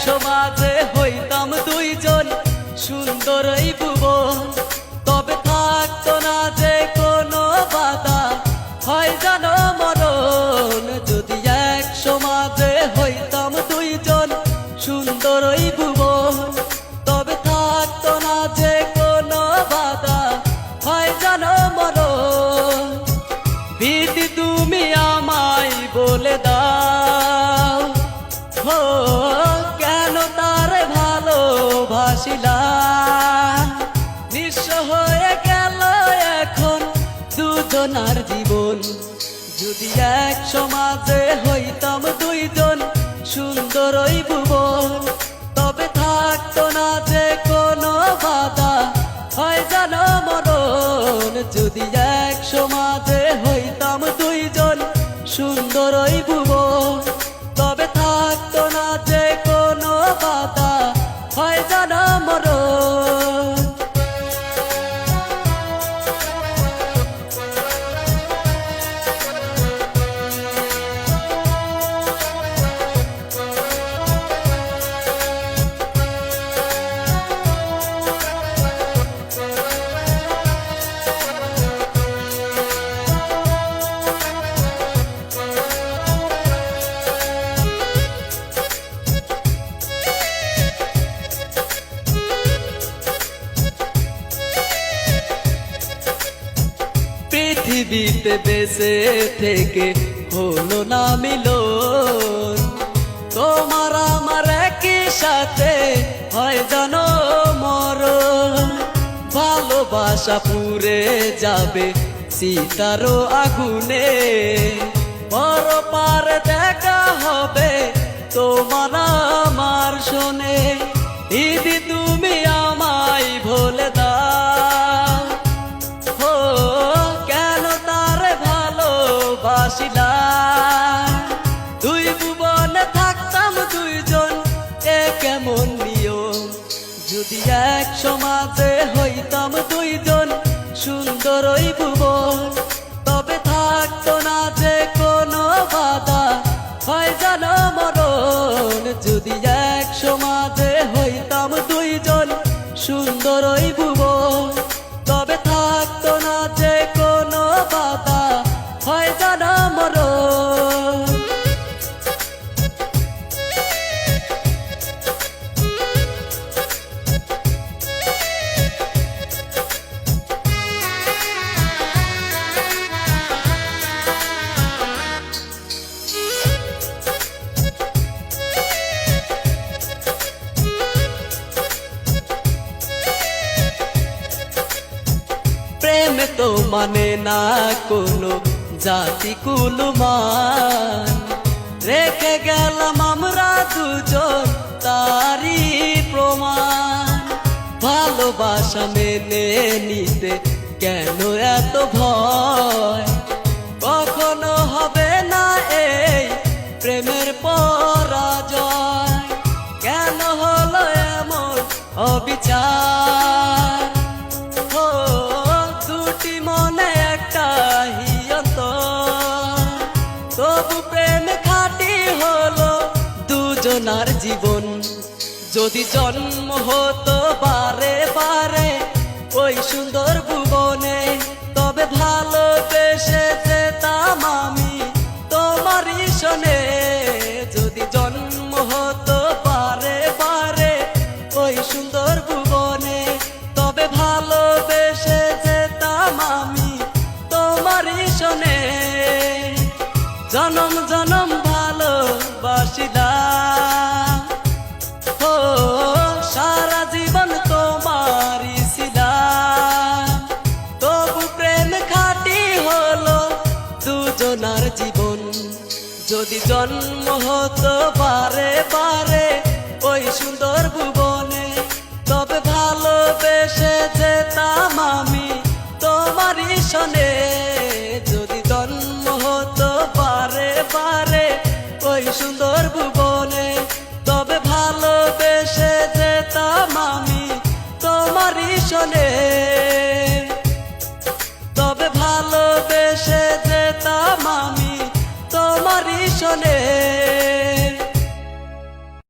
সমাজে হইতাম দুইজন সুন্দর এই ভুবন, তবে থাকতো না যে কোনো বাধা, হয় জানো মরণ। যদি এক সমাজে হইতাম দুইজন সুন্দর এই ভুবন, তবে থাকতো না যে কোনো বাধা, হয় জানো মরণ। বিধি তুমি আমায় বলে দাও, হো কেন তার ভালোবাসিলাম। নিঃস্ব হয়ে গেল এখন দুজনার জীবন। যদি এক সমাজে হইতাম দুইজন সুন্দর ওই ভুবন, তবে থাকতো না যে কোনো বাধা, হয় জানো মরণ। যদি এক সমাজে হইতাম দুইজন সুন্দর ওই ভুবন, তবে থাকতো না যে কোনো বাধা, হয় জানো মরণ। পৃথিবীতে বেঁচে থেকে হলো না মিলন, তোমার আমার একই সাথে হয় জানো মরণ। ভালোবাসা পুড়ে যাবে সীতারও আগুনে, পর পার দেখা হবে তোমার আমার শোনে। দিদি তুমি আমায় ভুলে দাও, হো কেন তার ভালোবাসিলাম। দুই ভুবনে থাকতাম দুইজন, এ কেমন নিয়ম। যদি এক সমাজে হইতাম দুইজন সুন্দর ওই ভুবন, তবে থাকতো না যে কোনো বাধা, হয় জানো মরণ। যদি এক সমাজে হইতাম দুইজন সুন্দর ওই ভুবন, তবে থাকতো না যে কোনো বাধা, হয় জানো মরণ। প্রেম তো মানে না কোনো জাতি কুলমান, রেখে গেলাম আমরা দুজন তারই প্রমাণ। ভালোবাসা মেনে নিতে কেন এত ভয়, কখনো হবে না এই প্রেমের পরাজয়। কেন হলো এমন অবিচার, দুটি মনে একটা হিয়ন্তর, তবু প্রেম খাঁটি হলো দুজনার জীবন। যদি জন্ম হতো বারে বারে ওই সুন্দর ভুবনে, তবে ভালোবেসে যেতাম আমি তোমারই শোনে। যদি জন্ম হতো বারে বারে ওই সুন্দর ভুবনে, তবে ভালোবেসে যেতাম আমি তোমারই শোনে। জনম জনম ভালোবাসিলাম, ও সারা জীবন তোমারই ছিলাম। তবু প্রেম খাঁটি হলো দুজনার জীবন। যদি জন্ম হতো বারে